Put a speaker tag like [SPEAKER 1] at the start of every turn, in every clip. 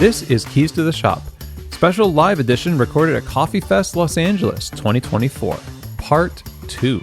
[SPEAKER 1] This is Keys to the Shop, special live edition recorded at Coffee Fest Los Angeles 2024, Part 2.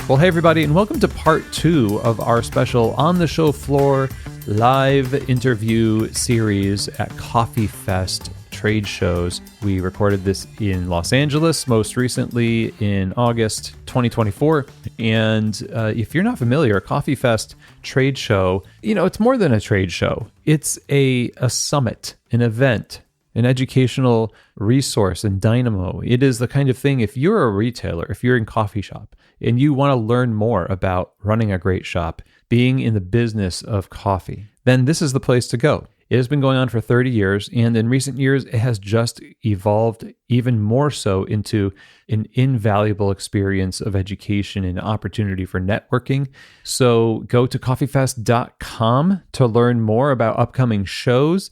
[SPEAKER 1] Well, hey everybody, and welcome to Part 2 of our special On the Show Floor live interview series at Coffee Fest trade shows. We recorded this in Los Angeles, most recently in August 2024. And if you're not familiar, a Coffee Fest trade show, it's more than a trade show. It's a summit, an event, an educational resource and dynamo. It is the kind of thing, if you're a retailer, if you're in coffee shop, and you want to learn more about running a great shop, being in the business of coffee, then this is the place to go. It has been going on for 30 years, and in recent years, it has just evolved even more so into an invaluable experience of education and opportunity for networking. So go to coffeefest.com to learn more about upcoming shows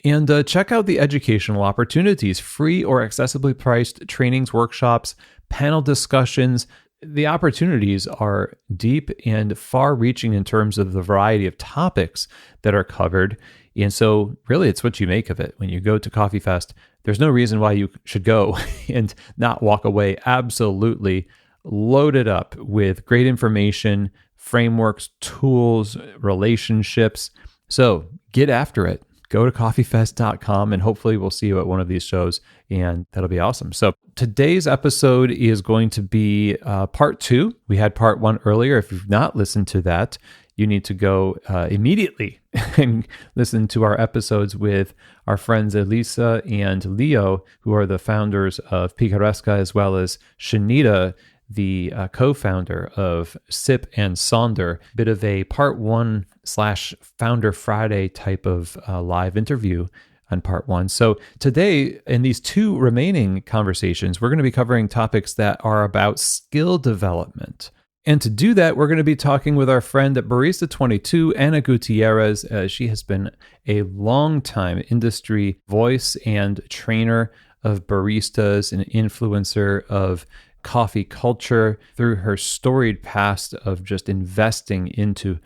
[SPEAKER 1] and check out the educational opportunities, free or accessibly priced trainings, workshops, panel discussions. The opportunities are deep and far-reaching in terms of the variety of topics that are covered. And so really it's what you make of it. When you go to Coffee Fest, there's no reason why you should go and not walk away absolutely loaded up with great information, frameworks, tools, relationships. So get after it. Go to coffeefest.com and hopefully we'll see you at one of these shows, and that'll be awesome. So today's episode is going to be part 2. We had part 1 earlier. If you've not listened to that, you need to go immediately and listen to our episodes with our friends Elisa and Leo, who are the founders of Picaresca, as well as Shanita, the co-founder of Sip and Sandra. Bit of a part 1 / Founder Friday type of live interview on part 1. So today, in these 2 remaining conversations, we're going to be covering topics that are about skill development. And to do that, we're going to be talking with our friend at Barista 22, Ana Gutierrez. She has been a long-time industry voice and trainer of baristas, an influencer of coffee culture through her storied past of just investing into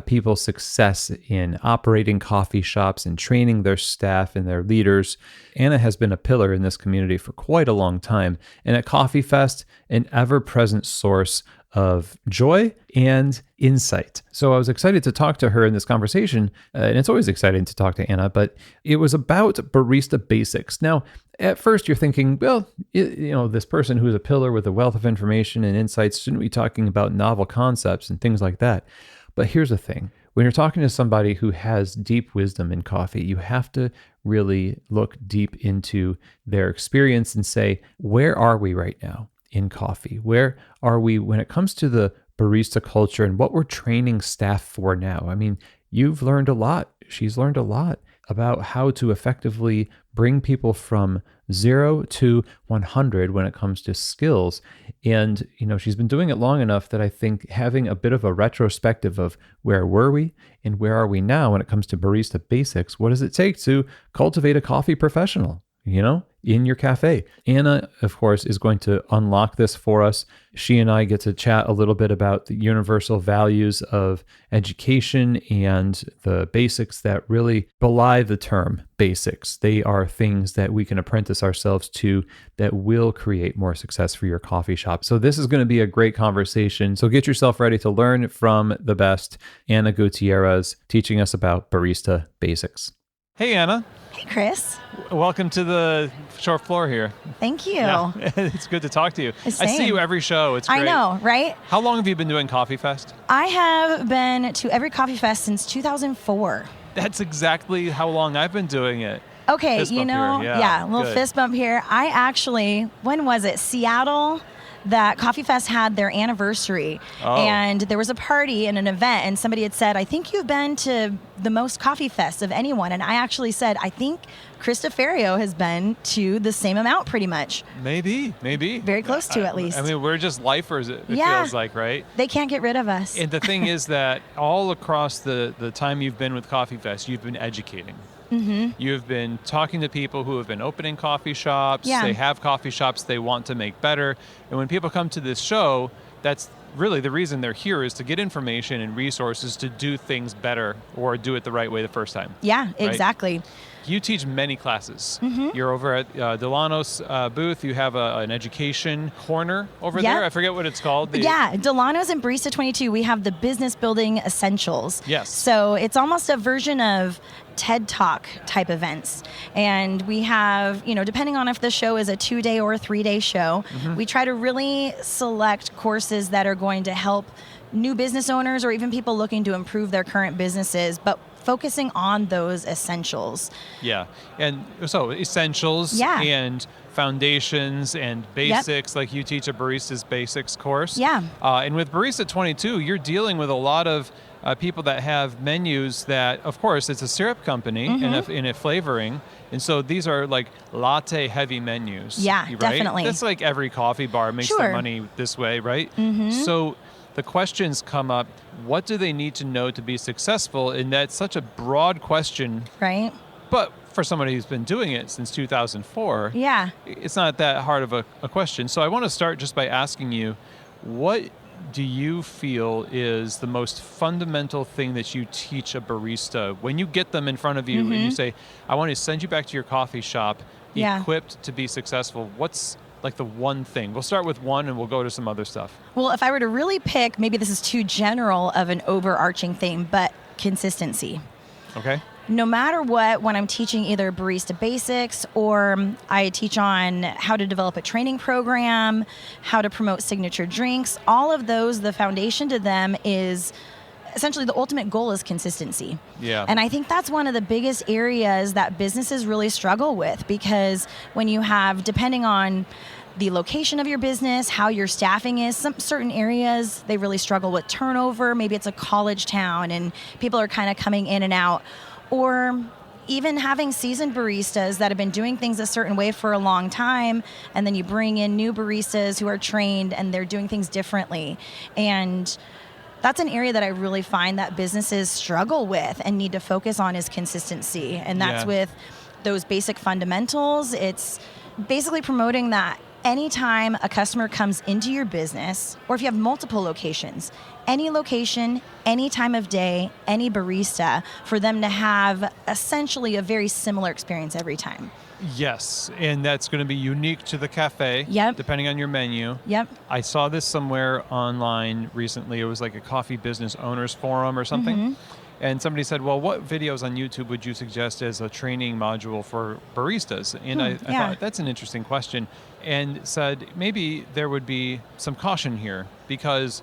[SPEAKER 1] people's success in operating coffee shops and training their staff and their leaders. Ana has been a pillar in this community for quite a long time, and at Coffee Fest, an ever-present source of joy and insight. So I was excited to talk to her in this conversation, and it's always exciting to talk to Ana, but it was about barista basics. Now, at first you're thinking, well, this person who's a pillar with a wealth of information and insights shouldn't be talking about novel concepts and things like that. But here's the thing. When you're talking to somebody who has deep wisdom in coffee, you have to really look deep into their experience and say, where are we right now in coffee? Where are we when it comes to the barista culture and what we're training staff for now? I mean, you've learned a lot. She's learned a lot about how to effectively bring people from 0 to 100 when it comes to skills. And, she's been doing it long enough that I think having a bit of a retrospective of where were we and where are we now when it comes to barista basics, what does it take to cultivate a coffee professional, in your cafe? Ana, of course, is going to unlock this for us. She and I get to chat a little bit about the universal values of education and the basics that really belie the term basics. They are things that we can apprentice ourselves to that will create more success for your coffee shop. So this is going to be a great conversation. So get yourself ready to learn from the best, Ana Gutierrez, teaching us about barista basics. Hey, Ana.
[SPEAKER 2] Hey, Chris.
[SPEAKER 1] Welcome to the show floor here.
[SPEAKER 2] Thank you.
[SPEAKER 1] Yeah, it's good to talk to you.
[SPEAKER 2] Same.
[SPEAKER 1] I see you every show. It's great.
[SPEAKER 2] I know, right?
[SPEAKER 1] How long have you been doing Coffee Fest?
[SPEAKER 2] I have been to every Coffee Fest since 2004.
[SPEAKER 1] That's exactly how long I've been doing it.
[SPEAKER 2] Okay,
[SPEAKER 1] fist bump here.
[SPEAKER 2] Yeah, a little
[SPEAKER 1] good.
[SPEAKER 2] Fist bump here. I actually, when was it? Seattle, that Coffee Fest had their anniversary.
[SPEAKER 1] Oh.
[SPEAKER 2] And there was a party and an event, and somebody had said, I think you've been to the most Coffee Fests of anyone. And I actually said, I think Cristoferio has been to the same amount pretty much.
[SPEAKER 1] Maybe.
[SPEAKER 2] Very close to, at least.
[SPEAKER 1] I mean, we're just lifers, it feels like, right?
[SPEAKER 2] They can't get rid of us.
[SPEAKER 1] And the thing is that all across the time you've been with Coffee Fest, you've been educating.
[SPEAKER 2] Mm-hmm.
[SPEAKER 1] You've been talking to people who have been opening coffee shops.
[SPEAKER 2] Yeah.
[SPEAKER 1] They have coffee shops they want to make better. And when people come to this show, that's really the reason they're here, is to get information and resources to do things better or do it the right way the first time.
[SPEAKER 2] Yeah,
[SPEAKER 1] right?
[SPEAKER 2] exactly.
[SPEAKER 1] You teach many classes. You're over at Delano's booth. You have an education corner over there. I forget what it's called.
[SPEAKER 2] Delano's and Barista 22, we have the business building essentials.
[SPEAKER 1] Yes.
[SPEAKER 2] So it's almost a version of TED Talk type events. And we have, depending on if the show is a 2-day or a 3-day show, we try to really select courses that are going to help new business owners or even people looking to improve their current businesses, but focusing on those essentials.
[SPEAKER 1] Yeah. And so essentials and foundations and basics, like you teach a Barista's Basics course.
[SPEAKER 2] Yeah.
[SPEAKER 1] And with Barista 22, you're dealing with a lot of people that have menus that, of course, it's a syrup company and a flavoring. And so these are like latte heavy menus.
[SPEAKER 2] Yeah,
[SPEAKER 1] right?
[SPEAKER 2] definitely.
[SPEAKER 1] That's like every coffee bar makes their money this way, right? So the questions come up, what do they need to know to be successful? And that's such a broad question.
[SPEAKER 2] Right.
[SPEAKER 1] But for somebody who's been doing it since 2004, it's not that hard of a question. So I want to start just by asking you, what do you feel is the most fundamental thing that you teach a barista when you get them in front of you and you say, I want to send you back to your coffee shop equipped to be successful? What's like the one thing? We'll start with one and we'll go to some other stuff.
[SPEAKER 2] Well, if I were to really pick, maybe this is too general of an overarching thing, but consistency.
[SPEAKER 1] Okay.
[SPEAKER 2] No matter what, when I'm teaching either Barista Basics or I teach on how to develop a training program, how to promote signature drinks, all of those, the foundation to them is essentially the ultimate goal is consistency.
[SPEAKER 1] Yeah.
[SPEAKER 2] And I think that's one of the biggest areas that businesses really struggle with, because when you have, depending on the location of your business, how your staffing is, some certain areas, they really struggle with turnover. Maybe it's a college town and people are kind of coming in and out. Or even having seasoned baristas that have been doing things a certain way for a long time, and then you bring in new baristas who are trained and they're doing things differently. And that's an area that I really find that businesses struggle with and need to focus on is consistency. And that's with those basic fundamentals. It's basically promoting that anytime a customer comes into your business, or if you have multiple locations, any location, any time of day, any barista, for them to have essentially a very similar experience every time.
[SPEAKER 1] Yes, and that's going to be unique to the cafe, depending on your menu.
[SPEAKER 2] Yep.
[SPEAKER 1] I saw this somewhere online recently. It was like a coffee business owners forum or something. And somebody said, well, what videos on YouTube would you suggest as a training module for baristas? And I thought, that's an interesting question. And said, maybe there would be some caution here, because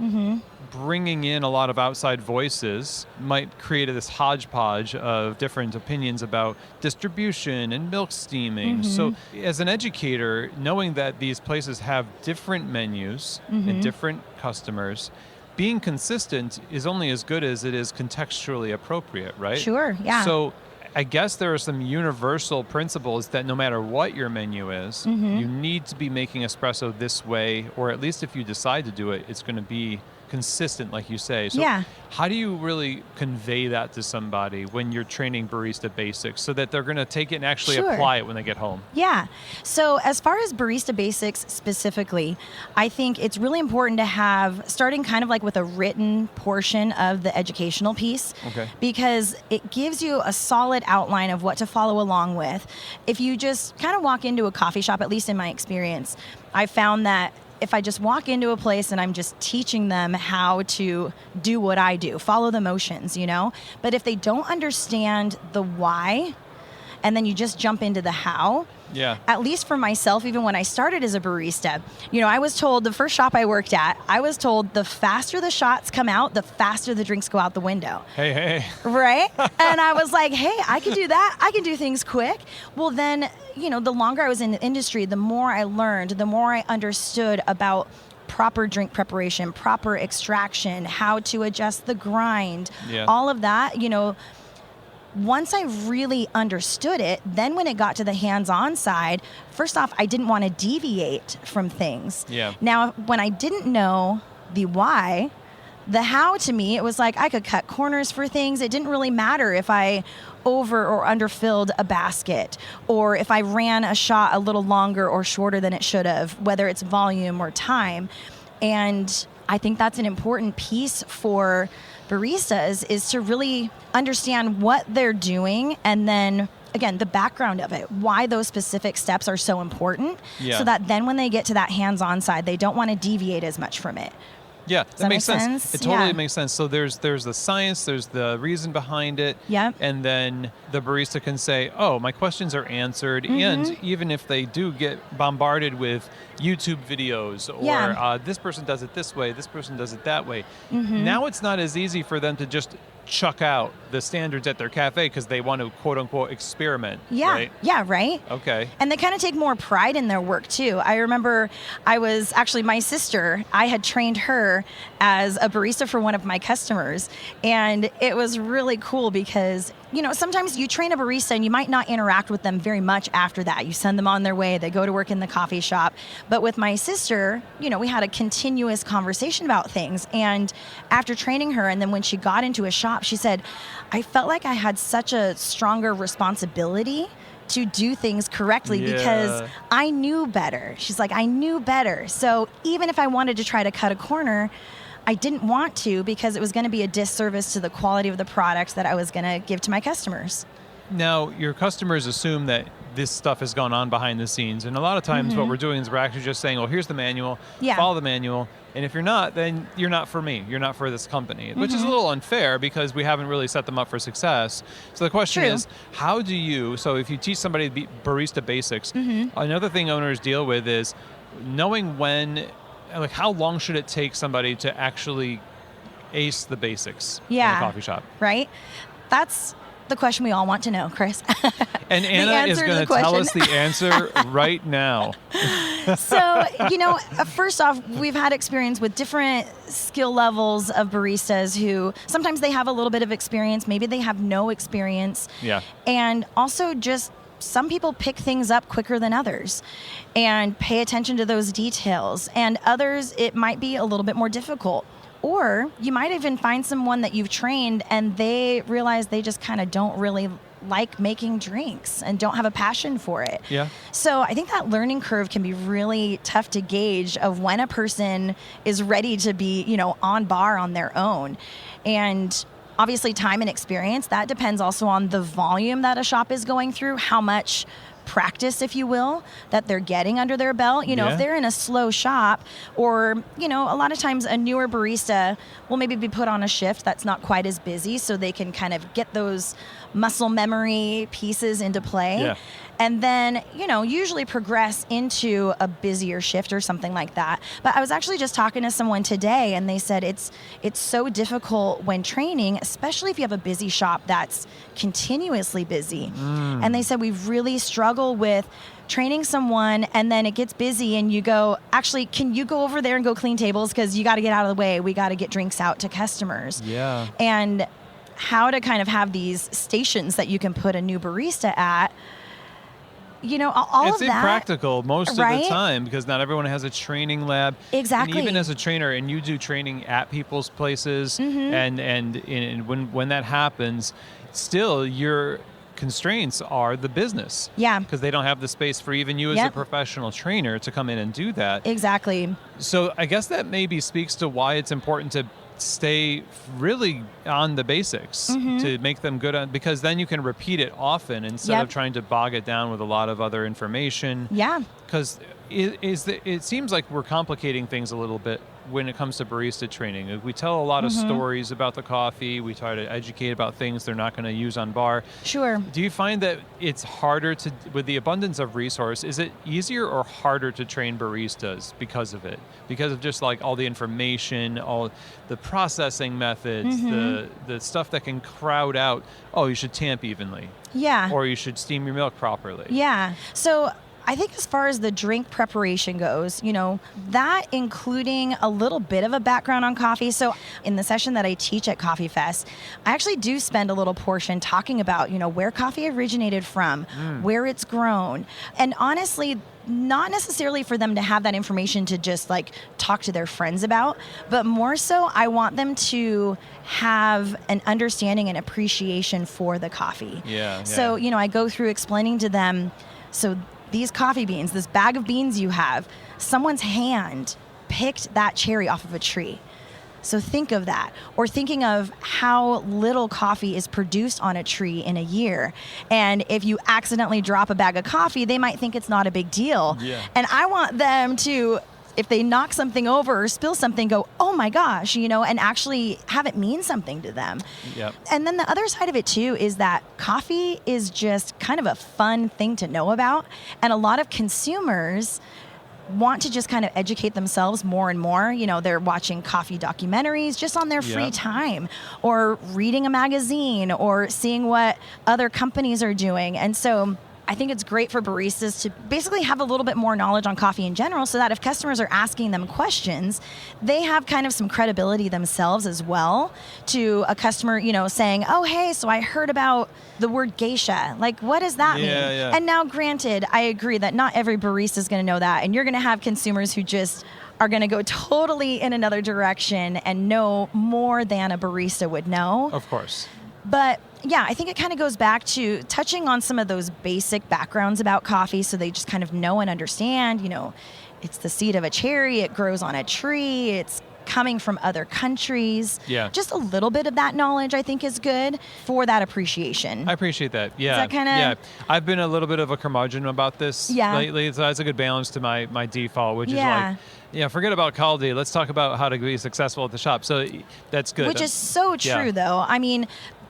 [SPEAKER 1] bringing in a lot of outside voices might create this hodgepodge of different opinions about distribution and milk steaming. So as an educator, knowing that these places have different menus and different customers, being consistent is only as good as it is contextually appropriate, right?
[SPEAKER 2] Sure, yeah.
[SPEAKER 1] So I guess there are some universal principles that no matter what your menu is, you need to be making espresso this way, or at least if you decide to do it, it's going to be consistent, like you say. So how do you really convey that to somebody when you're training Barista Basics so that they're going to take it and actually apply it when they get home?
[SPEAKER 2] Yeah. So as far as Barista Basics specifically, I think it's really important to have, starting kind of like with a written portion of the educational piece, because it gives you a solid outline of what to follow along with. If you just kind of walk into a coffee shop, at least in my experience, I found that if I just walk into a place and I'm just teaching them how to do what I do, follow the motions, But if they don't understand the why, and then you just jump into the how, at least for myself, even when I started as a barista, I was told, the first shop I worked at, I was told the faster the shots come out, the faster the drinks go out the window.
[SPEAKER 1] Hey.
[SPEAKER 2] Right? And I was like, hey, I can do that. I can do things quick. Well, then, the longer I was in the industry, the more I learned, the more I understood about proper drink preparation, proper extraction, how to adjust the grind, all of that, once I really understood it, then when it got to the hands-on side, first off, I didn't want to deviate from things. Now, when I didn't know the why, the how, to me, it was like I could cut corners for things. It didn't really matter if I over or underfilled a basket, or if I ran a shot a little longer or shorter than it should have, whether it's volume or time. And I think that's an important piece for baristas, is to really understand what they're doing, and then again, the background of it, why those specific steps are so important, so that then when they get to that hands-on side, they don't want to deviate as much from it.
[SPEAKER 1] Yeah, that makes sense. It totally
[SPEAKER 2] Yeah.
[SPEAKER 1] makes sense. So there's the science, there's the reason behind it, and then the barista can say, oh, my questions are answered, and even if they do get bombarded with YouTube videos, or this person does it this way, this person does it that way, now it's not as easy for them to just chuck out the standards at their cafe because they want to quote unquote experiment. Right?
[SPEAKER 2] Yeah, right.
[SPEAKER 1] Okay.
[SPEAKER 2] And they kind of take more pride in their work too. I remember my sister, I had trained her as a barista for one of my customers, and it was really cool because, you know, sometimes you train a barista and you might not interact with them very much after that. You send them on their way, they go to work in the coffee shop. But with my sister, you know, we had a continuous conversation about things. And after training her, and then when she got into a shop, she said, I felt like I had such a stronger responsibility to do things correctly because I knew better. She's like, I knew better. So even if I wanted to try to cut a corner, I didn't want to, because it was going to be a disservice to the quality of the product that I was going to give to my customers.
[SPEAKER 1] Now, your customers assume that this stuff has gone on behind the scenes. And a lot of times what we're doing is we're actually just saying, well, here's the manual, follow the manual. And if you're not, then you're not for me. You're not for this company, which is a little unfair because we haven't really set them up for success. So the question is, how do you, so if you teach somebody barista basics, another thing owners deal with is knowing when, like how long should it take somebody to actually ace the basics in a coffee shop?
[SPEAKER 2] Right? That's the question we all want to know, Chris.
[SPEAKER 1] And Anna is going to tell us the answer right now.
[SPEAKER 2] So, you know, first off, we've had experience with different skill levels of baristas who sometimes they have a little bit of experience, maybe they have no experience. Yeah. And also just some people pick things up quicker than others and pay attention to those details. And others, it might be a little bit more difficult. Or you might even find someone that you've trained and they realize they just kind of don't really like making drinks and don't have a passion for it. Yeah. So I think that learning curve can be really tough to gauge of when a person is ready to be, you know, on bar on their own. And obviously time and experience, that depends also on the volume that a shop is going through, how much practice, if you will, that they're getting under their belt. You know, if they're in a slow shop, or, you know, a lot of times a newer barista will maybe be put on a shift that's not quite as busy, so they can kind of get those muscle memory pieces into play. Yeah. And then, you know, usually progress into a busier shift or something like that. But I was actually just talking to someone today, and they said it's so difficult when training, especially if you have a busy shop that's continuously busy. And they said we really struggle with training someone, and then it gets busy, and you go, actually, can you go over there and go clean tables? Because you got to get out of the way. We got to get drinks out to customers. Yeah. And how to kind of have these stations that you can put a new barista at. You know, all of that.
[SPEAKER 1] It's impractical most of the time because not everyone has a training lab.
[SPEAKER 2] Exactly.
[SPEAKER 1] And even as a trainer, and you do training at people's places, and when that happens, still your constraints are the business. Yeah. Because they don't have the space for even you as a professional trainer to come in and do that.
[SPEAKER 2] Exactly.
[SPEAKER 1] So I guess that maybe speaks to why it's important to stay really on the basics to make them good on, because then you can repeat it often instead of trying to bog it down with a lot of other information. Yeah. Because it seems like we're complicating things a little bit when it comes to barista training. We tell a lot of stories about the coffee. We try to educate about things they're not going to use on bar. Sure. Do you find that it's harder to, with the abundance of resource, is it easier or harder to train baristas because of it? Because of just like all the information, all the processing methods, the stuff that can crowd out, oh, you should tamp evenly. Yeah. Or you should steam your milk properly.
[SPEAKER 2] Yeah. So I think as far as the drink preparation goes, you know, that including a little bit of a background on coffee. So in the session that I teach at Coffee Fest, I actually do spend a little portion talking about, you know, where coffee originated from, where it's grown. And honestly, not necessarily for them to have that information to just like talk to their friends about, but more so I want them to have an understanding and appreciation for the coffee. Yeah. So, you know, I go through explaining to them, so these coffee beans, this bag of beans you have, someone's hand picked that cherry off of a tree. So think of that. Or thinking of how little coffee is produced on a tree in a year. And if you accidentally drop a bag of coffee, they might think it's not a big deal.
[SPEAKER 1] Yeah.
[SPEAKER 2] And I want them to, if they knock something over or spill something, go, oh my gosh, and actually have it mean something to them.
[SPEAKER 1] Yep.
[SPEAKER 2] And then the other side of it too is that coffee is just kind of a fun thing to know about. And a lot of consumers want to just kind of educate themselves more and more. They're watching coffee documentaries just on their free time, or reading a magazine, or seeing what other companies are doing. And so I think it's great for baristas to basically have a little bit more knowledge on coffee in general, so that if customers are asking them questions, they have kind of some credibility themselves as well to a customer, saying, oh, hey, so I heard about the word geisha. Like, what does that mean?
[SPEAKER 1] Yeah.
[SPEAKER 2] And now, granted, I agree that not every barista is going to know that. And you're going to have consumers who just are going to go totally in another direction and know more than a barista would know.
[SPEAKER 1] Of course.
[SPEAKER 2] But yeah, I think it kind of goes back to touching on some of those basic backgrounds about coffee, so they just kind of know and understand, it's the seed of a cherry, it grows on a tree, it's coming from other countries.
[SPEAKER 1] Yeah. Just
[SPEAKER 2] a little bit of that knowledge, I think, is good for that appreciation.
[SPEAKER 1] I appreciate that. Yeah.
[SPEAKER 2] Is that kinda...
[SPEAKER 1] Yeah. I've been a little bit of a curmudgeon about this lately, so that's a good balance to my default, which is like, forget about Caldi. Let's talk about how to be successful at the shop. So that's good.
[SPEAKER 2] Which is so true, though. I mean,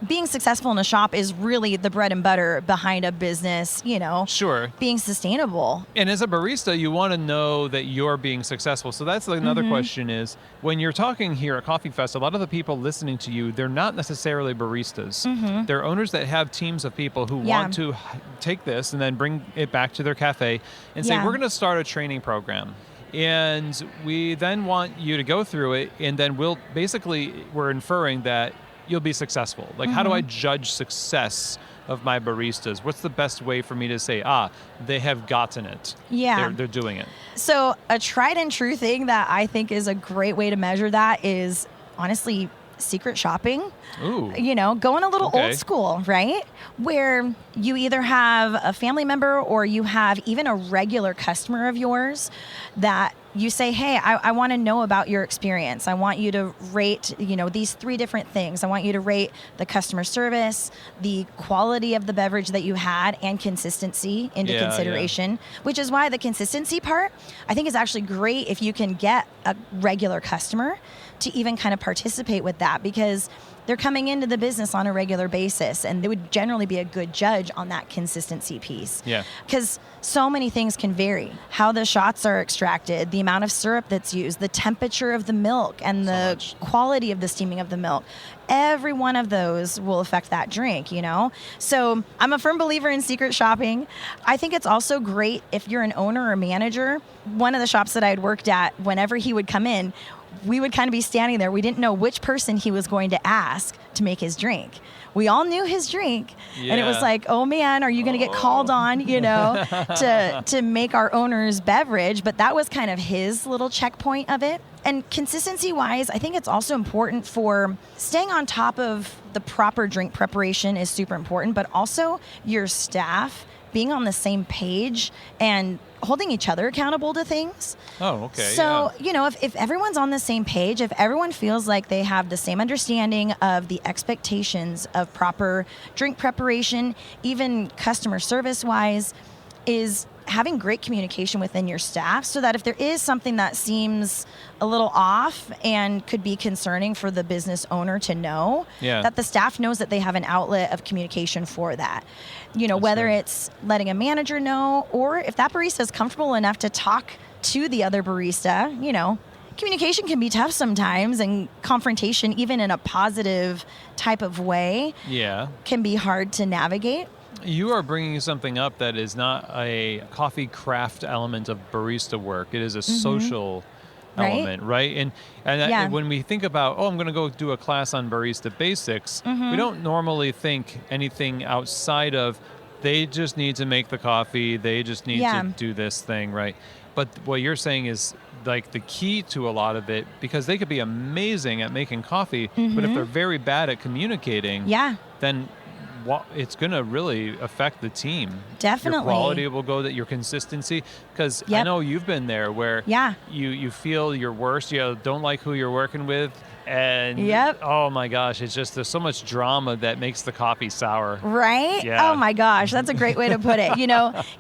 [SPEAKER 2] being successful in a shop is really the bread and butter behind a business,
[SPEAKER 1] Sure.
[SPEAKER 2] Being sustainable.
[SPEAKER 1] And as a barista, you want to know that you're being successful. So that's another question is, when you're talking here at Coffee Fest, a lot of the people listening to you, they're not necessarily baristas. They're owners that have teams of people who want to take this and then bring it back to their cafe and say, we're going to start a training program. And we then want you to go through it, and then we're inferring that you'll be successful. Like, how do I judge success of my baristas? What's the best way for me to say, they have gotten it.
[SPEAKER 2] Yeah.
[SPEAKER 1] They're doing it.
[SPEAKER 2] So a tried and true thing that I think is a great way to measure that is, honestly, secret shopping.
[SPEAKER 1] Ooh.
[SPEAKER 2] Going a little old school, right? Where you either have a family member or you have even a regular customer of yours that you say, hey, I want to know about your experience. I want you to rate, these 3 different things. I want you to rate the customer service, the quality of the beverage that you had, and consistency into consideration, which is why the consistency part, I think, is actually great if you can get a regular customer to even kind of participate with that, because they're coming into the business on a regular basis, and they would generally be a good judge on that consistency piece.
[SPEAKER 1] Yeah.
[SPEAKER 2] Because so many things can vary. How the shots are extracted, the amount of syrup that's used, the temperature of the milk, and the quality of the steaming of the milk. Every one of those will affect that drink, So I'm a firm believer in secret shopping. I think it's also great if you're an owner or manager. One of the shops that I had worked at, whenever he would come in, we would kind of be standing there. We didn't know which person he was going to ask to make his drink. We all knew his drink. Yeah. And it was like, oh man, are you going to get called on, to make our owner's beverage? But that was kind of his little checkpoint of it. And consistency wise, I think it's also important for staying on top of the proper drink preparation is super important, but also your staff being on the same page and holding each other accountable to things.
[SPEAKER 1] Oh, okay.
[SPEAKER 2] So, if everyone's on the same page, if everyone feels like they have the same understanding of the expectations of proper drink preparation, even customer service wise, is having great communication within your staff, so that if there is something that seems a little off and could be concerning for the business owner to know, that the staff knows that they have an outlet of communication for that. Whether it's letting a manager know, or if that barista is comfortable enough to talk to the other barista, communication can be tough sometimes, and confrontation, even in a positive type of way, can be hard to navigate.
[SPEAKER 1] You are bringing something up that is not a coffee craft element of barista work. It is a social element, right? And when we think about, I'm going to go do a class on barista basics, we don't normally think anything outside of, they just need to make the coffee, they just need to do this thing, right? But what you're saying is like the key to a lot of it, because they could be amazing at making coffee, but if they're very bad at communicating, then it's going to really affect the team.
[SPEAKER 2] Definitely.
[SPEAKER 1] Your quality will go, that your consistency, because I know you've been there where you feel your worst, you don't like who you're working with, and oh my gosh, it's just there's so much drama that makes the coffee sour.
[SPEAKER 2] Right?
[SPEAKER 1] Yeah.
[SPEAKER 2] Oh my gosh, that's a great way to put it.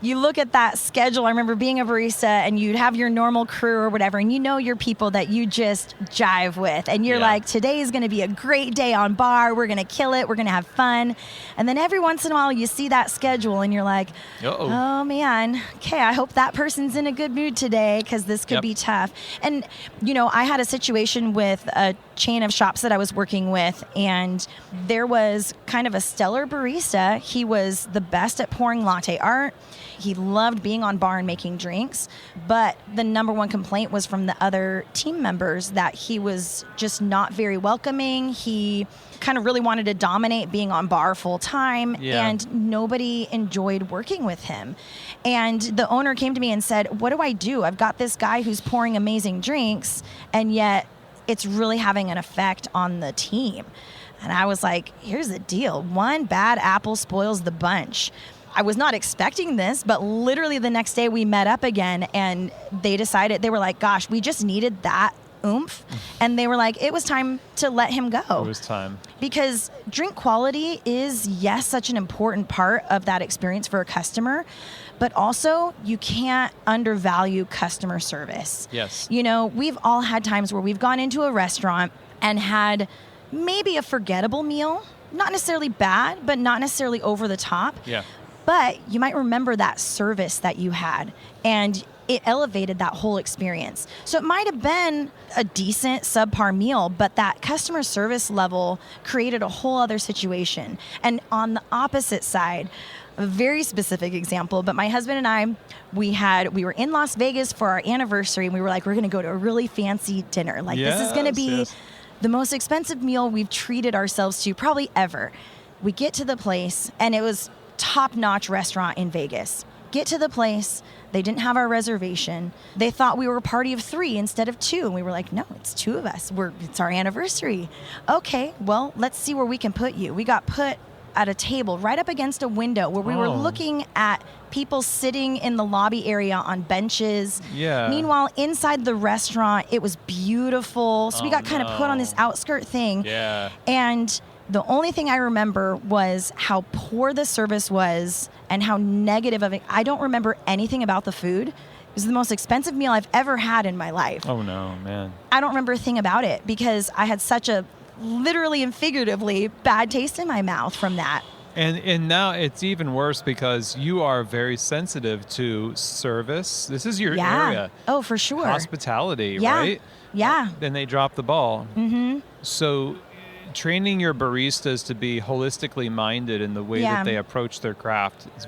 [SPEAKER 2] You look at that schedule. I remember being a barista and you'd have your normal crew or whatever, and your people that you just jive with, and you're like, today is going to be a great day on bar. We're going to kill it. We're going to have fun. And then every once in a while you see that schedule and you're like, oh man, okay, I hope that person's in a good mood today because this could be tough. And, I had a situation with a chain of shops that I was working with, and there was kind of a stellar barista. He was the best at pouring latte art. He loved being on bar and making drinks, but the number one complaint was from the other team members that he was just not very welcoming. He kind of really wanted to dominate being on bar full time, and nobody enjoyed working with him. And the owner came to me and said, what do I do? I've got this guy who's pouring amazing drinks, and yet it's really having an effect on the team. And I was like, here's the deal. One bad apple spoils the bunch. I was not expecting this, but literally the next day we met up again, and they were like, gosh, we just needed that oomph. And they were like, it was time to let him go.
[SPEAKER 1] It was time.
[SPEAKER 2] Because drink quality is, yes, such an important part of that experience for a customer, but also you can't undervalue customer service.
[SPEAKER 1] Yes.
[SPEAKER 2] We've all had times where we've gone into a restaurant and had maybe a forgettable meal, not necessarily bad, but not necessarily over the top.
[SPEAKER 1] Yeah.
[SPEAKER 2] But you might remember that service that you had, and it elevated that whole experience. So it might have been a decent subpar meal, but that customer service level created a whole other situation. And on the opposite side, a very specific example, but my husband and I, we were in Las Vegas for our anniversary, and we were like, we're going to go to a really fancy dinner. This is going to be the most expensive meal we've treated ourselves to probably ever. We get to the place, and it was top-notch restaurant in Vegas. Get to the place, they didn't have our reservation. They thought we were a party of 3 instead of 2. And we were like, no, it's 2 of us. It's our anniversary. Okay, well, let's see where we can put you. We got put at a table right up against a window where we were looking at people sitting in the lobby area on benches.
[SPEAKER 1] Yeah.
[SPEAKER 2] Meanwhile, inside the restaurant, it was beautiful. So we got kind of put on this outskirt thing.
[SPEAKER 1] Yeah.
[SPEAKER 2] And the only thing I remember was how poor the service was and how negative of it. I don't remember anything about the food. It was the most expensive meal I've ever had in my life.
[SPEAKER 1] Oh, no, man.
[SPEAKER 2] I don't remember a thing about it because I had such a literally and figuratively bad taste in my mouth from that.
[SPEAKER 1] And now it's even worse because you are very sensitive to service. This is your area.
[SPEAKER 2] Oh, for sure.
[SPEAKER 1] Hospitality, right?
[SPEAKER 2] Yeah.
[SPEAKER 1] Then they drop the ball.
[SPEAKER 2] Mm-hmm.
[SPEAKER 1] So training your baristas to be holistically minded in the way that they approach their craft. It's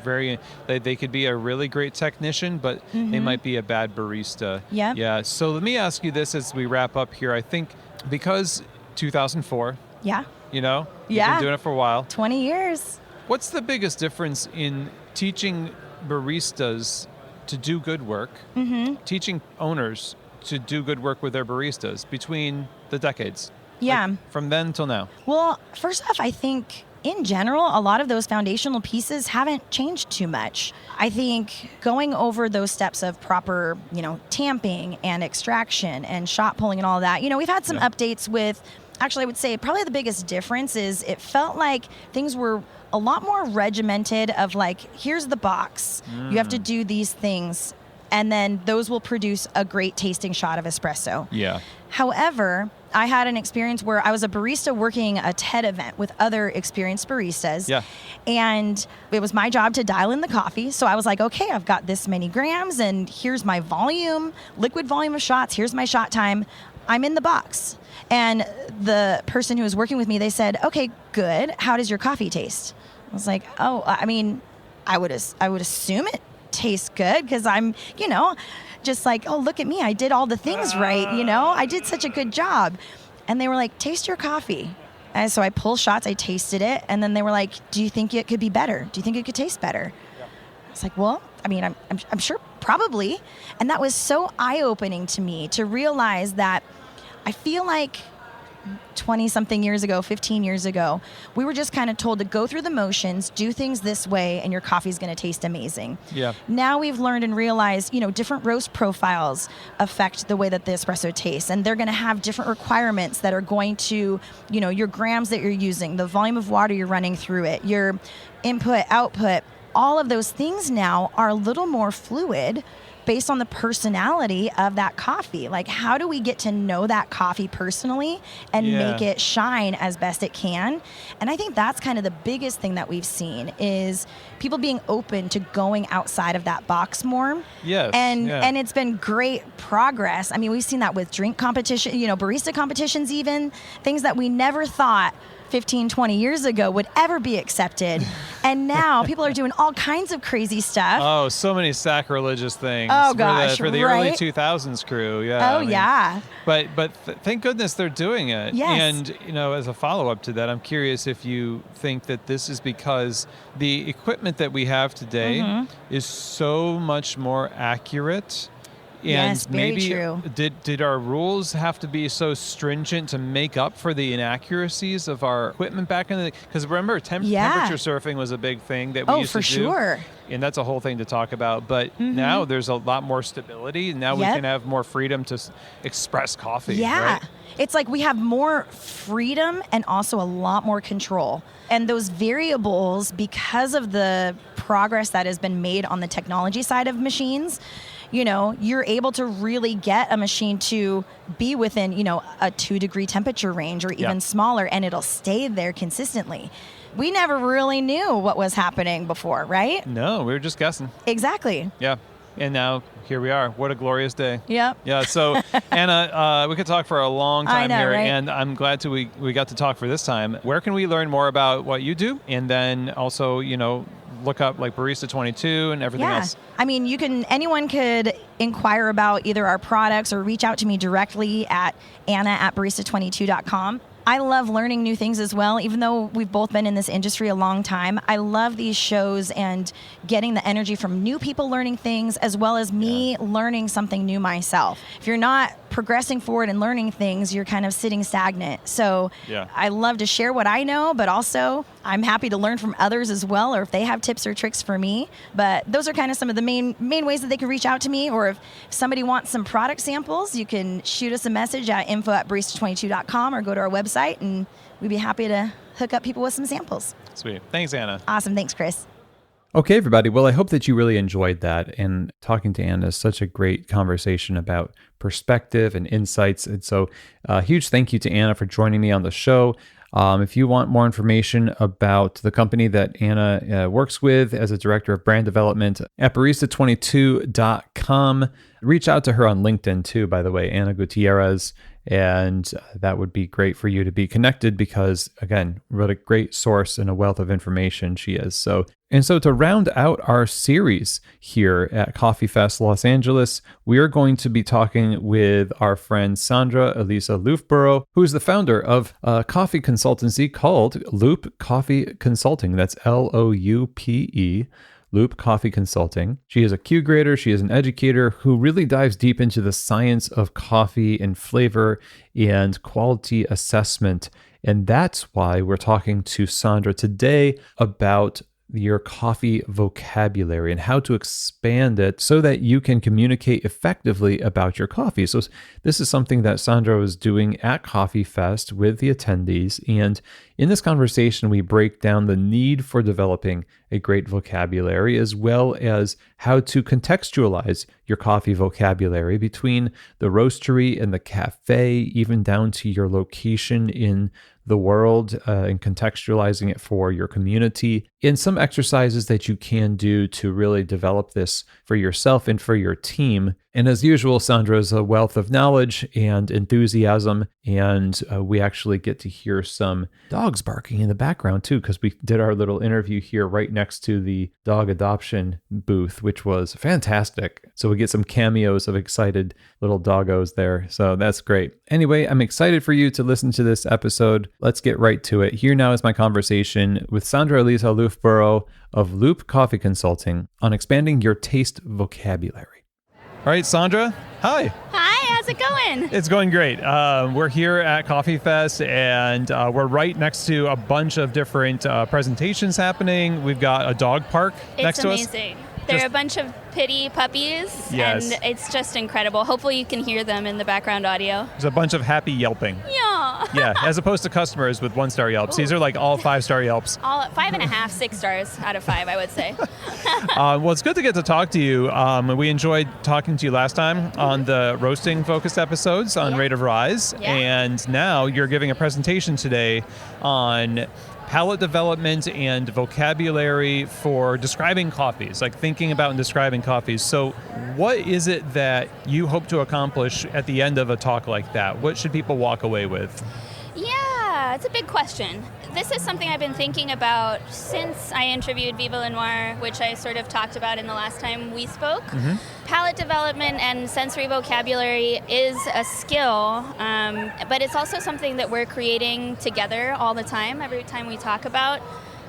[SPEAKER 1] they could be a really great technician, but they might be a bad barista.
[SPEAKER 2] Yeah.
[SPEAKER 1] Yeah. So let me ask you this as we wrap up here. I think because 2004.
[SPEAKER 2] Yeah.
[SPEAKER 1] You've been doing it for a while.
[SPEAKER 2] 20 years.
[SPEAKER 1] What's the biggest difference in teaching baristas to do good work, teaching owners to do good work with their baristas between the decades?
[SPEAKER 2] Yeah.
[SPEAKER 1] From then till now.
[SPEAKER 2] Well, first off, I think in general, a lot of those foundational pieces haven't changed too much. I think going over those steps of proper, tamping and extraction and shot pulling and all that, we've had some updates with, actually, I would say probably the biggest difference is it felt like things were a lot more regimented of here's the box. You have to do these things. And then those will produce a great tasting shot of espresso.
[SPEAKER 1] Yeah.
[SPEAKER 2] However, I had an experience where I was a barista working a TED event with other experienced baristas. Yeah. And it was my job to dial in the coffee. So I was like, okay, I've got this many grams and here's my volume, liquid volume of shots. Here's my shot time. I'm in the box. And the person who was working with me, they said, okay, good. How does your coffee taste? I was like, I would assume it tastes good because I'm, just like, oh, look at me. I did all the things right. I did such a good job. And they were like, taste your coffee. And so I pulled shots, I tasted it. And then they were like, do you think it could be better? Do you think it could taste better? Yeah. I was like, well, I'm sure probably. And that was so eye-opening to me to realize that I feel like 20 something years ago, 15 years ago, we were just kind of told to go through the motions, do things this way, and your coffee is going to taste amazing.
[SPEAKER 1] Yeah.
[SPEAKER 2] Now we've learned and realized, different roast profiles affect the way that the espresso tastes, and they're going to have different requirements that are going to, your grams that you're using, the volume of water you're running through it, your input, output, all of those things now are a little more fluid based on the personality of that coffee. Like, how do we get to know that coffee personally and make it shine as best it can? And I think that's kind of the biggest thing that we've seen is people being open to going outside of that box more.
[SPEAKER 1] Yes.
[SPEAKER 2] And it's been great progress. I mean, we've seen that with drink competition, barista competitions even, things that we never thought 15, 20 years ago would ever be accepted. And now people are doing all kinds of crazy stuff.
[SPEAKER 1] Oh, so many sacrilegious things.
[SPEAKER 2] Oh, gosh,
[SPEAKER 1] for the early 2000s crew. Yeah.
[SPEAKER 2] Oh, yeah.
[SPEAKER 1] But thank goodness they're doing it.
[SPEAKER 2] Yes.
[SPEAKER 1] And, as a follow-up to that, I'm curious if you think that this is because the equipment that we have today is so much more accurate. And
[SPEAKER 2] yes, very
[SPEAKER 1] maybe
[SPEAKER 2] true.
[SPEAKER 1] Did our rules have to be so stringent to make up for the inaccuracies of our equipment back in the day? Because remember, temperature surfing was a big thing that we used to do.
[SPEAKER 2] Oh, for sure.
[SPEAKER 1] And that's a whole thing to talk about. But now there's a lot more stability. Now we can have more freedom to express coffee.
[SPEAKER 2] Yeah.
[SPEAKER 1] Right?
[SPEAKER 2] It's like we have more freedom and also a lot more control. And those variables, because of the progress that has been made on the technology side of machines, you're able to really get a machine to be within, a 2-degree temperature range or even smaller, and it'll stay there consistently. We never really knew what was happening before, right?
[SPEAKER 1] No, we were just guessing.
[SPEAKER 2] Exactly.
[SPEAKER 1] Yeah. And now here we are. What a glorious day.
[SPEAKER 2] Yep.
[SPEAKER 1] Yeah. So, Anna, we could talk for a long time here,
[SPEAKER 2] right?
[SPEAKER 1] And I'm glad we got to talk for this time. Where can we learn more about what you do? And then also, look up like Barista 22 and everything else.
[SPEAKER 2] I mean, anyone could inquire about either our products or reach out to me directly at anna@barista22.com. I love learning new things as well. Even though we've both been in this industry a long time, I love these shows and getting the energy from new people learning things as well as me learning something new myself. If you're not progressing forward and learning things, you're kind of sitting stagnant. So I love to share what I know, but also I'm happy to learn from others as well, or if they have tips or tricks for me. But those are kind of some of the main ways that they can reach out to me. Or if somebody wants some product samples, you can shoot us a message at info@barista22.com or go to our website, and we'd be happy to hook up people with some samples.
[SPEAKER 1] Sweet. Thanks, Anna.
[SPEAKER 2] Awesome. Thanks, Chris.
[SPEAKER 1] Okay, everybody. Well, I hope that you really enjoyed that. And talking to Anna is such a great conversation about perspective and insights. And so huge thank you to Anna for joining me on the show. If you want more information about the company that Anna works with as a director of brand development at barista22.com, reach out to her on LinkedIn too, by the way, Anna Gutierrez. And that would be great for you to be connected because, again, what a great source and a wealth of information she is. So to round out our series here at Coffee Fest Los Angeles, we are going to be talking with our friend Sandra Elisa Loofbourow, who is the founder of a coffee consultancy called Loop Coffee Consulting. That's Loupe. Loop Coffee Consulting. She is a Q grader. She is an educator who really dives deep into the science of coffee and flavor and quality assessment. And that's why we're talking to Sandra today about your coffee vocabulary and how to expand it so that you can communicate effectively about your coffee. So this is something that Sandra was doing at Coffee Fest with the attendees. And in this conversation, we break down the need for developing a great vocabulary as well as how to contextualize your coffee vocabulary between the roastery and the cafe, even down to your location in the world and contextualizing it for your community, and some exercises that you can do to really develop this for yourself and for your team. And as usual, Sandra is a wealth of knowledge and enthusiasm, and we actually get to hear some dogs barking in the background too, because we did our little interview here right next to the dog adoption booth, which was fantastic. So we get some cameos of excited little doggos there. So that's great. Anyway, I'm excited for you to listen to this episode. Let's get right to it. Here now is my conversation with Sandra Elisa Loofbourow of Loop Coffee Consulting on expanding your taste vocabulary. All right, Sandra. Hi.
[SPEAKER 3] Hi, how's it going?
[SPEAKER 1] It's going great. We're here at Coffee Fest, and we're right next to a bunch of different presentations happening. We've got a dog park next to us.
[SPEAKER 3] It's amazing. They're a bunch of pitty puppies,
[SPEAKER 1] Yes.
[SPEAKER 3] and it's just incredible. Hopefully you can hear them in the background audio.
[SPEAKER 1] There's a bunch of happy yelping.
[SPEAKER 3] Yeah.
[SPEAKER 1] Yeah, as opposed to customers with 1-star Yelps. These are like all 5-star Yelps.
[SPEAKER 3] All 5.5, 6 stars out of 5, I would say.
[SPEAKER 1] Well, it's good to get to talk to you. We enjoyed talking to you last time on the roasting-focused episodes on Rate of Rise, and now you're giving a presentation today on palate development and vocabulary for describing coffees, like thinking about and describing coffees. So what is it that you hope to accomplish at the end of a talk like that? What should people walk away with?
[SPEAKER 3] Yeah, it's a big question. This is something I've been thinking about since I interviewed Viva Le Noir, which I sort of talked about in the last time we spoke.
[SPEAKER 1] Mm-hmm.
[SPEAKER 3] Palate development and sensory vocabulary is a skill, but it's also something that we're creating together all the time. Every time we talk about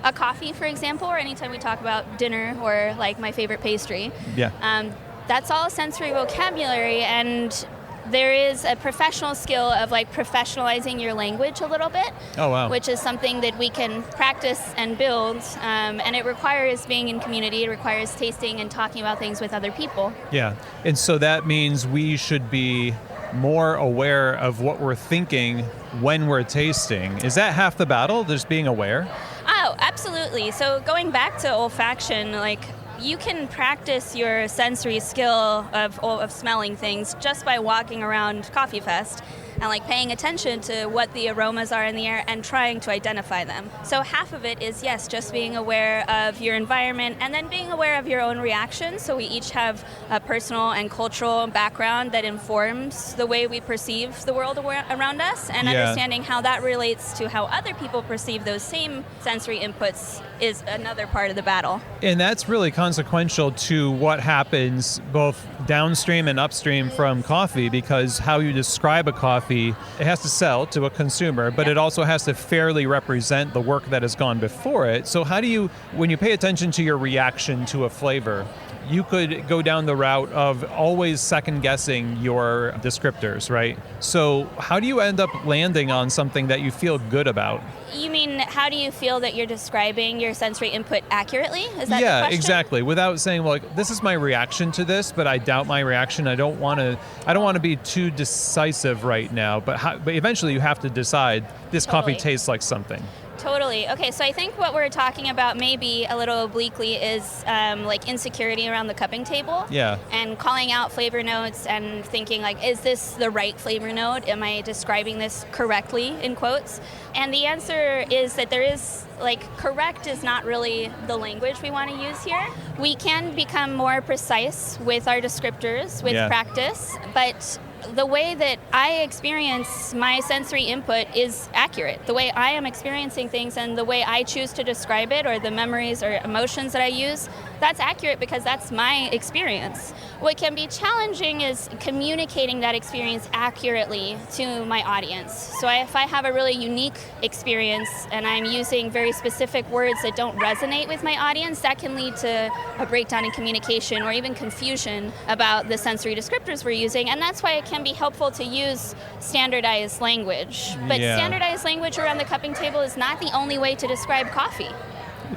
[SPEAKER 3] a coffee, for example, or anytime we talk about dinner or like my favorite pastry, that's all sensory vocabulary, and there is a professional skill of like professionalizing your language a little bit.
[SPEAKER 1] Oh, wow.
[SPEAKER 3] Which is something that we can practice and build, and it requires being in community. It requires tasting and talking about things with other people.
[SPEAKER 1] Yeah, and so that means we should be more aware of what we're thinking when we're tasting. Is that half the battle, just being aware?
[SPEAKER 3] Oh, absolutely. So going back to olfaction, like, you can practice your sensory skill of smelling things just by walking around Coffee Fest and like paying attention to what the aromas are in the air and trying to identify them. So half of it is, yes, just being aware of your environment and then being aware of your own reactions. So we each have a personal and cultural background that informs the way we perceive the world around us, and understanding how that relates to how other people perceive those same sensory inputs is another part of the battle.
[SPEAKER 1] And that's really consequential to what happens both downstream and upstream from coffee, because how you describe a coffee, it has to sell to a consumer, but it also has to fairly represent the work that has gone before it. So how do you, when you pay attention to your reaction to a flavor, you could go down the route of always second-guessing your descriptors, right? So how do you end up landing on something that you feel good about?
[SPEAKER 3] You mean, how do you feel that you're describing your sensory input accurately? Is that the
[SPEAKER 1] Yeah,
[SPEAKER 3] question?
[SPEAKER 1] exactly. Without saying, well, like, this is my reaction to this, but I doubt my reaction. I don't want to be too decisive right now. But eventually, you have to decide this coffee tastes like something.
[SPEAKER 3] Totally. Okay, so I think what we're talking about maybe a little obliquely is like insecurity around the cupping table.
[SPEAKER 1] Yeah.
[SPEAKER 3] And calling out flavor notes and thinking like, is this the right flavor note? Am I describing this correctly, in quotes? And the answer is that there is, like, correct is not really the language we want to use here. We can become more precise with our descriptors with practice, but the way that I experience my sensory input is accurate. The way I am experiencing things and the way I choose to describe it, or the memories or emotions that I use, that's accurate because that's my experience. What can be challenging is communicating that experience accurately to my audience. So if I have a really unique experience and I'm using very specific words that don't resonate with my audience, that can lead to a breakdown in communication or even confusion about the sensory descriptors we're using. And that's why it can be helpful to use standardized language. But standardized language around the cupping table is not the only way to describe coffee.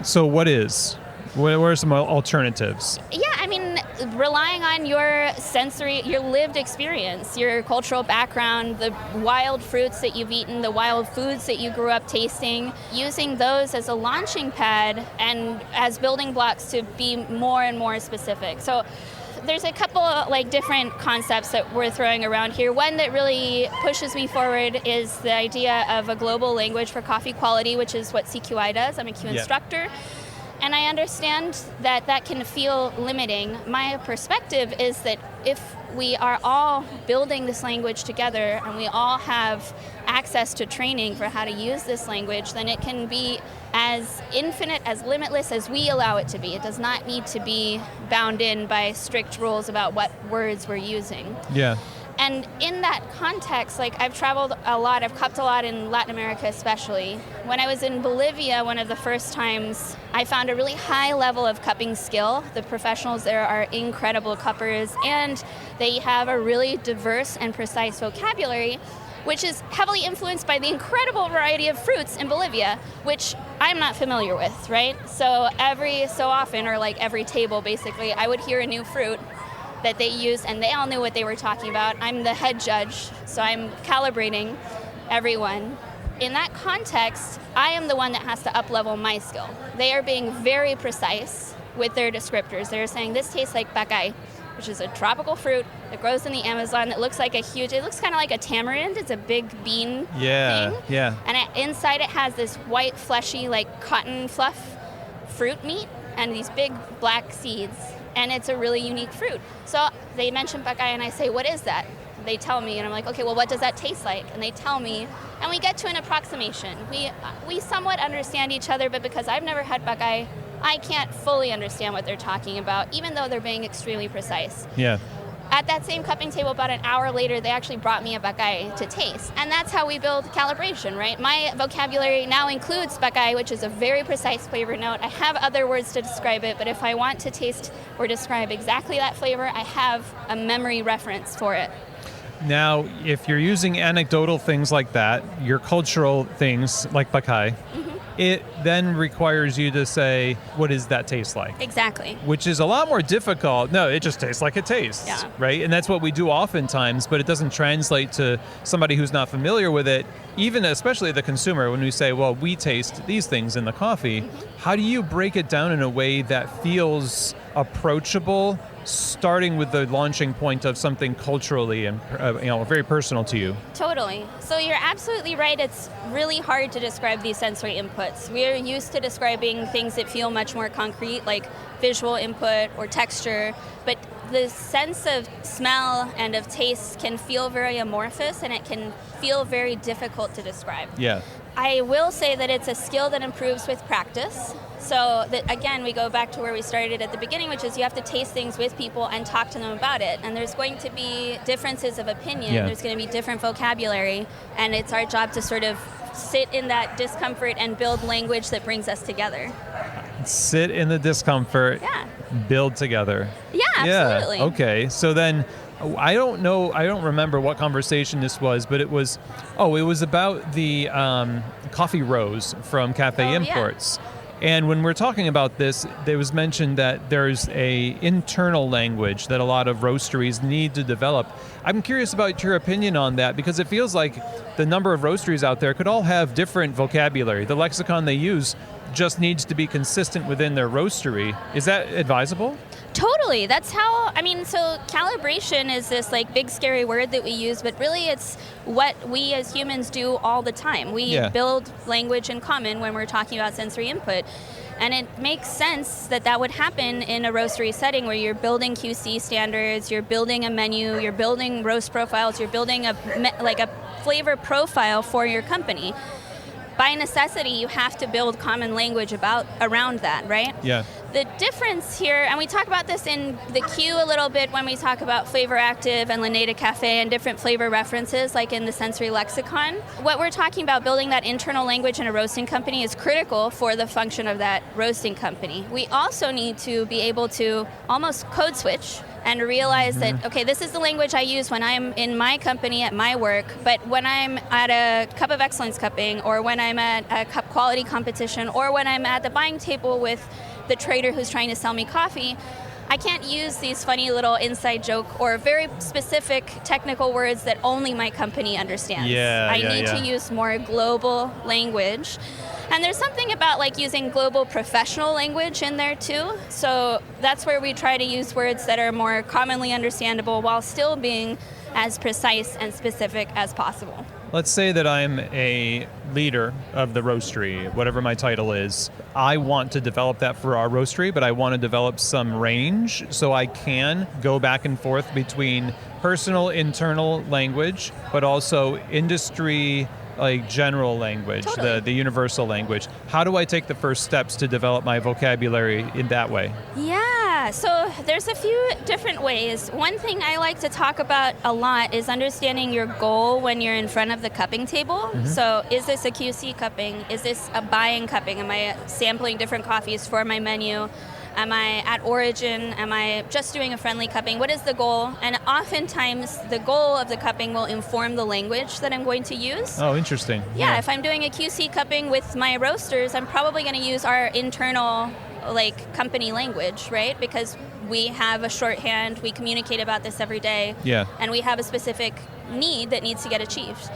[SPEAKER 1] So what is? What are some alternatives?
[SPEAKER 3] Yeah, I mean, relying on your sensory, your lived experience, your cultural background, the wild fruits that you've eaten, the wild foods that you grew up tasting, using those as a launching pad and as building blocks to be more and more specific. So there's a couple like different concepts that we're throwing around here. One that really pushes me forward is the idea of a global language for coffee quality, which is what CQI does. I'm a Q instructor. And I understand that that can feel limiting. My perspective is that if we are all building this language together and we all have access to training for how to use this language, then it can be as infinite, as limitless as we allow it to be. It does not need to be bound in by strict rules about what words we're using.
[SPEAKER 1] Yeah.
[SPEAKER 3] And in that context, like I've traveled a lot, I've cupped a lot in Latin America especially. When I was in Bolivia, one of the first times, I found a really high level of cupping skill. The professionals there are incredible cuppers, and they have a really diverse and precise vocabulary, which is heavily influenced by the incredible variety of fruits in Bolivia, which I'm not familiar with, right? So every so often, or like every table basically, I would hear a new fruit that they used, and they all knew what they were talking about. I'm the head judge, so I'm calibrating everyone. In that context, I am the one that has to up-level my skill. They are being very precise with their descriptors. They're saying, this tastes like bacay, which is a tropical fruit that grows in the Amazon that looks like it looks kind of like a tamarind. It's a big bean thing.
[SPEAKER 1] Yeah.
[SPEAKER 3] And inside it has this white, fleshy, like cotton fluff fruit meat and these big black seeds. And it's a really unique fruit. So they mention bacay, and I say, what is that? They tell me, and I'm like, okay, well, what does that taste like? And they tell me, and we get to an approximation. We somewhat understand each other, but because I've never had bacay, I can't fully understand what they're talking about, even though they're being extremely precise.
[SPEAKER 1] Yeah.
[SPEAKER 3] At that same cupping table, about an hour later, they actually brought me a bacay to taste. And that's how we build calibration, right? My vocabulary now includes bacay, which is a very precise flavor note. I have other words to describe it, but if I want to taste or describe exactly that flavor, I have a memory reference for it.
[SPEAKER 1] Now, if you're using anecdotal things like that, your cultural things like bacay, it then requires you to say, what does that taste like?
[SPEAKER 3] Exactly.
[SPEAKER 1] Which is a lot more difficult. No, it just tastes like it tastes,
[SPEAKER 3] yeah.
[SPEAKER 1] Right? And that's what we do oftentimes, but it doesn't translate to somebody who's not familiar with it, even especially the consumer, when we say, well, we taste these things in the coffee. How do you break it down in a way that feels approachable, starting with the launching point of something culturally and very personal to you?
[SPEAKER 3] Totally. So you're absolutely right. It's really hard to describe these sensory inputs. We're used to describing things that feel much more concrete, like visual input or texture, but the sense of smell and of taste can feel very amorphous, and it can feel very difficult to describe.
[SPEAKER 1] Yeah.
[SPEAKER 3] I will say that it's a skill that improves with practice. So that, again, we go back to where we started at the beginning, which is you have to taste things with people and talk to them about it. And there's going to be differences of opinion.
[SPEAKER 1] Yeah.
[SPEAKER 3] There's going to be different vocabulary. And it's our job to sort of sit in that discomfort and build language that brings us together.
[SPEAKER 1] Sit in the discomfort,
[SPEAKER 3] yeah.
[SPEAKER 1] Build together.
[SPEAKER 3] Yeah, absolutely.
[SPEAKER 1] Yeah, okay. So then, I don't remember what conversation this was, but it was about the coffee rows from Cafe Imports.
[SPEAKER 3] Yeah.
[SPEAKER 1] And when we're talking about this, there was mentioned that there's a internal language that a lot of roasteries need to develop. I'm curious about your opinion on that, because it feels like the number of roasteries out there could all have different vocabulary. The lexicon they use just needs to be consistent within their roastery. Is that advisable?
[SPEAKER 3] Totally. That's how, so calibration is this like big scary word that we use, but really it's what we as humans do all the time. We build language in common when we're talking about sensory input. And it makes sense that that would happen in a roastery setting where you're building QC standards, you're building a menu, you're building roast profiles, you're building a flavor profile for your company. By necessity, you have to build common language around that, right?
[SPEAKER 1] Yeah.
[SPEAKER 3] The difference here, and we talk about this in the queue a little bit when we talk about Flavor Active and Laneda Cafe and different flavor references, like in the sensory lexicon. What we're talking about, building that internal language in a roasting company, is critical for the function of that roasting company. We also need to be able to almost code switch and realize that, okay, this is the language I use when I'm in my company at my work, but when I'm at a Cup of Excellence cupping, or when I'm at a cup quality competition, or when I'm at the buying table with the trader who's trying to sell me coffee, I can't use these funny little inside joke or very specific technical words that only my company understands. I need to use more global language. And there's something about like using global professional language in there too. So that's where we try to use words that are more commonly understandable while still being as precise and specific as possible.
[SPEAKER 1] Let's say that I'm a leader of the roastery, whatever my title is. I want to develop that for our roastery, but I want to develop some range so I can go back and forth between personal, internal language, but also industry, like general language,
[SPEAKER 3] Totally.
[SPEAKER 1] the universal language. How do I take the first steps to develop my vocabulary in that way?
[SPEAKER 3] Yeah. Yeah, so there's a few different ways. One thing I like to talk about a lot is understanding your goal when you're in front of the cupping table. Mm-hmm. So is this a QC cupping? Is this a buying cupping? Am I sampling different coffees for my menu? Am I at origin? Am I just doing a friendly cupping? What is the goal? And oftentimes the goal of the cupping will inform the language that I'm going to use.
[SPEAKER 1] Oh, interesting.
[SPEAKER 3] Yeah, if I'm doing a QC cupping with my roasters, I'm probably going to use our internal company language, right? Because we have a shorthand, we communicate about this every day, and we have a specific need that needs to get achieved.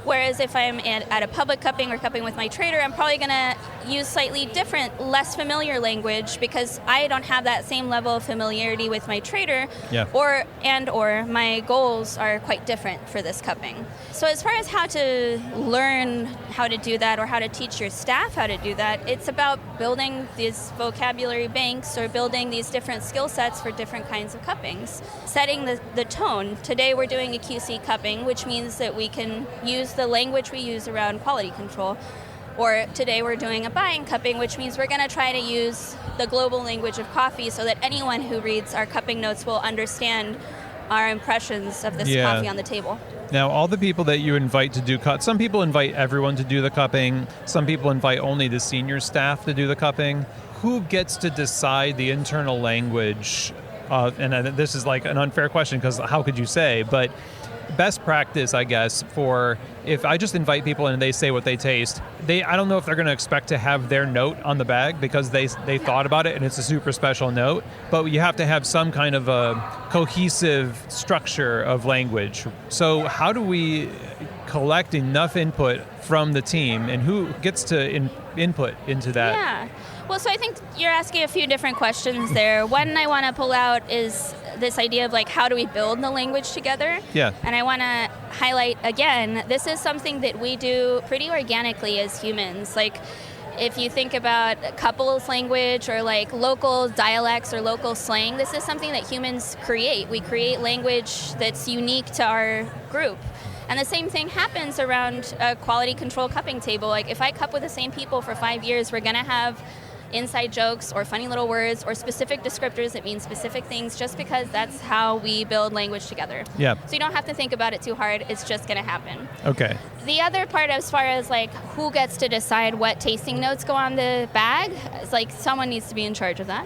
[SPEAKER 3] Whereas if I'm at a public cupping or cupping with my trader, I'm probably going to use slightly different, less familiar language because I don't have that same level of familiarity with my trader, or my goals are quite different for this cupping. So as far as how to learn how to do that or how to teach your staff how to do that, it's about building these vocabulary banks or building these different skill sets for different kinds of cuppings. Setting the tone. Today we're doing a QC cupping, which means that we can use the language we use around quality control. Or today we're doing a buying cupping, which means we're going to try to use the global language of coffee so that anyone who reads our cupping notes will understand our impressions of this coffee on the table.
[SPEAKER 1] Now, all the people that you invite to do some people invite everyone to do the cupping. Some people invite only the senior staff to do the cupping. Who gets to decide the internal language? And this is like an unfair question because how could you say? But best practice, I guess, for if I just invite people and they say what they taste, I don't know if they're going to expect to have their note on the bag because they thought about it and it's a super special note, but you have to have some kind of a cohesive structure of language. So how do we collect enough input from the team and who gets to input into that?
[SPEAKER 3] Yeah. Well, so I think you're asking a few different questions there. One I want to pull out is this idea of how do we build the language together? Yeah. And I want to highlight again, this is something that we do pretty organically as humans. If you think about couples language or local dialects or local slang, this is something that humans create. We create language that's unique to our group. And the same thing happens around a quality control cupping table. If I cup with the same people for 5 years, we're going to have inside jokes or funny little words or specific descriptors that mean specific things just because that's how we build language together. Yeah. So you don't have to think about it too hard. It's just going to happen. Okay. The other part as far as who gets to decide what tasting notes go on the bag, it's someone needs to be in charge of that.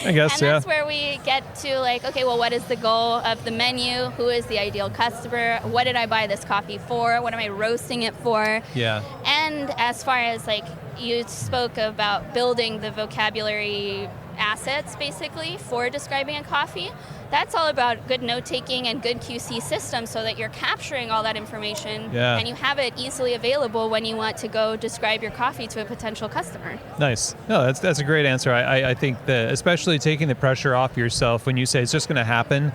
[SPEAKER 3] I guess, and that's where we get to okay, well, what is the goal of the menu? Who is the ideal customer? What did I buy this coffee for? What am I roasting it for? Yeah. And as far as you spoke about building the vocabulary assets basically for describing a coffee. That's all about good note-taking and good QC systems so that you're capturing all that information and you have it easily available when you want to go describe your coffee to a potential customer. Nice. No, that's a great answer. I think that especially taking the pressure off yourself when you say it's just going to happen,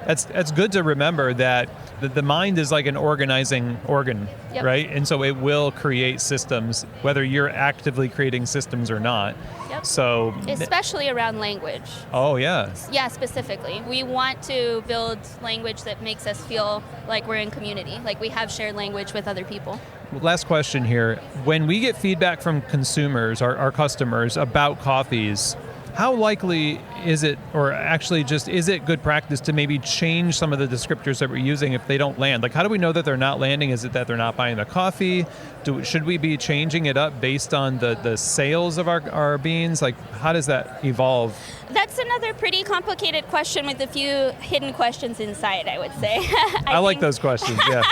[SPEAKER 3] that's good to remember that the mind is like an organizing organ, right? And so it will create systems, whether you're actively creating systems or not. Yep. So especially around language. Oh, yeah. Yeah, specifically. We want to build language that makes us feel like we're in community, like we have shared language with other people. Last question here. When we get feedback from consumers, our customers, about coffees, how likely is it, or actually just is it good practice to maybe change some of the descriptors that we're using if they don't land? How do we know that they're not landing? Is it that they're not buying the coffee? Should we be changing it up based on the sales of our beans? How does that evolve? That's another pretty complicated question with a few hidden questions inside, I would say. I like those questions, yeah.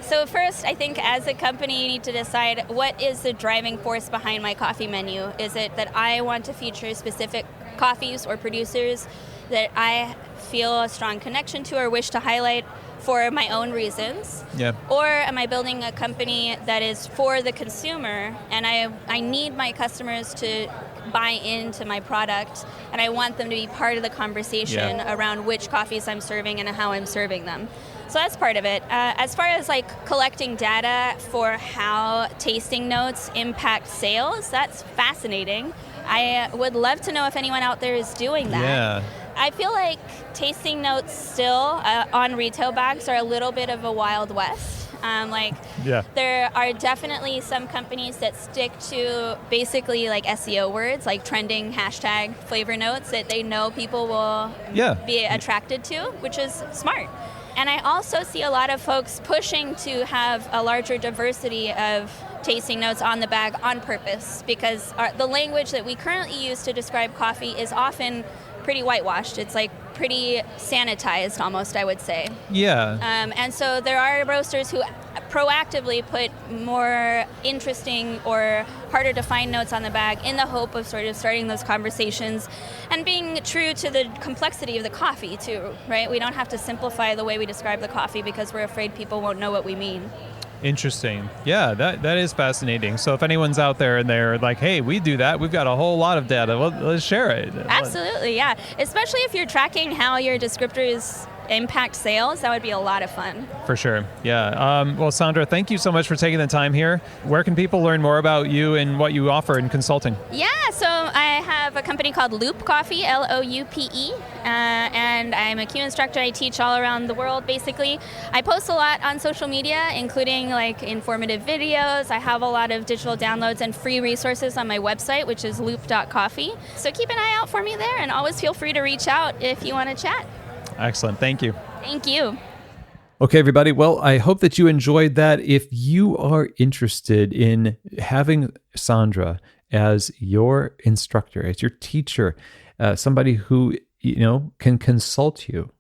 [SPEAKER 3] So first, I think as a company, you need to decide what is the driving force behind my coffee menu. Is it that I want to feature specific coffees or producers that I feel a strong connection to or wish to highlight for my own reasons? Yeah. Or am I building a company that is for the consumer and I need my customers to buy into my product and I want them to be part of the conversation around which coffees I'm serving and how I'm serving them? So that's part of it. As far as collecting data for how tasting notes impact sales, that's fascinating. I would love to know if anyone out there is doing that. Yeah. I feel like tasting notes still on retail bags are a little bit of a wild west. There are definitely some companies that stick to basically like SEO words, like trending hashtag flavor notes that they know people will be attracted to, which is smart. And I also see a lot of folks pushing to have a larger diversity of tasting notes on the bag on purpose, because the language that we currently use to describe coffee is often pretty whitewashed. It's like pretty sanitized almost, I would say.
[SPEAKER 1] Yeah.
[SPEAKER 3] And so there are roasters who proactively put more interesting or harder to find notes on the bag in the hope of sort of starting those conversations and being true to the complexity of the coffee too, right? We don't have to simplify the way we describe the coffee because we're afraid people won't know what we mean.
[SPEAKER 1] Interesting. Yeah, that is fascinating. So if anyone's out there and they're like, hey, we do that, we've got a whole lot of data, let's share it.
[SPEAKER 3] Absolutely, yeah. Especially if you're tracking how your descriptors impact sales, that would be a lot of fun.
[SPEAKER 1] For sure, yeah. Well, Sandra, thank you so much for taking the time here. Where can people learn more about you and what you offer in consulting?
[SPEAKER 3] Yeah, so I have a company called Loop Coffee, L-O-U-P-E, and I'm a Q instructor. I teach all around the world, basically. I post a lot on social media, including like informative videos. I have a lot of digital downloads and free resources on my website, which is loop.coffee. So keep an eye out for me there, and always feel free to reach out if you want to chat.
[SPEAKER 1] Excellent. Thank you.
[SPEAKER 3] Thank you.
[SPEAKER 1] Okay, everybody. Well, I hope that you enjoyed that. If you are interested in having Sandra as your instructor, as your teacher, somebody who, can consult you,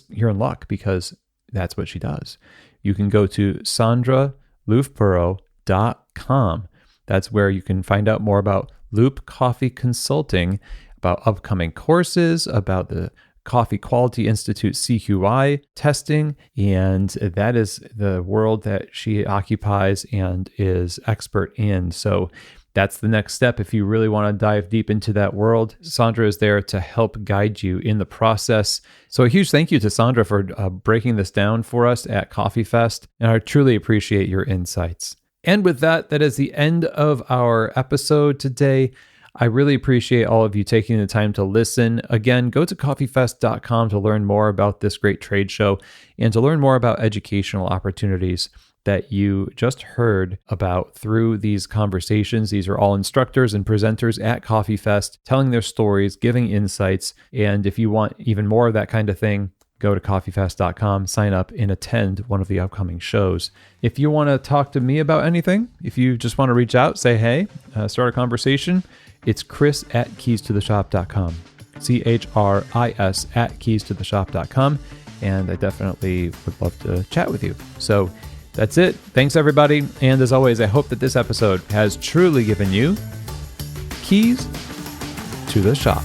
[SPEAKER 1] you're in luck because that's what she does. You can go to sandraloofbourow.com. That's where you can find out more about Loop Coffee Consulting, about upcoming courses, about the Coffee Quality Institute CQI testing, and that is the world that she occupies and is expert in. So that's the next step. If you really want to dive deep into that world, Sandra is there to help guide you in the process. So a huge thank you to Sandra for breaking this down for us at Coffee Fest, and I truly appreciate your insights. And with that, that is the end of our episode today. I really appreciate all of you taking the time to listen. Again, go to coffeefest.com to learn more about this great trade show and to learn more about educational opportunities that you just heard about through these conversations. These are all instructors and presenters at Coffee Fest telling their stories, giving insights. And if you want even more of that kind of thing, go to coffeefest.com, sign up, and attend one of the upcoming shows. If you want to talk to me about anything, if you just want to reach out, say hey, start a conversation, it's chris@keystotheshop.com, CHRIS@keystotheshop.com, and I definitely would love to chat with you. So that's it. Thanks, everybody. And as always, I hope that this episode has truly given you keys to the shop.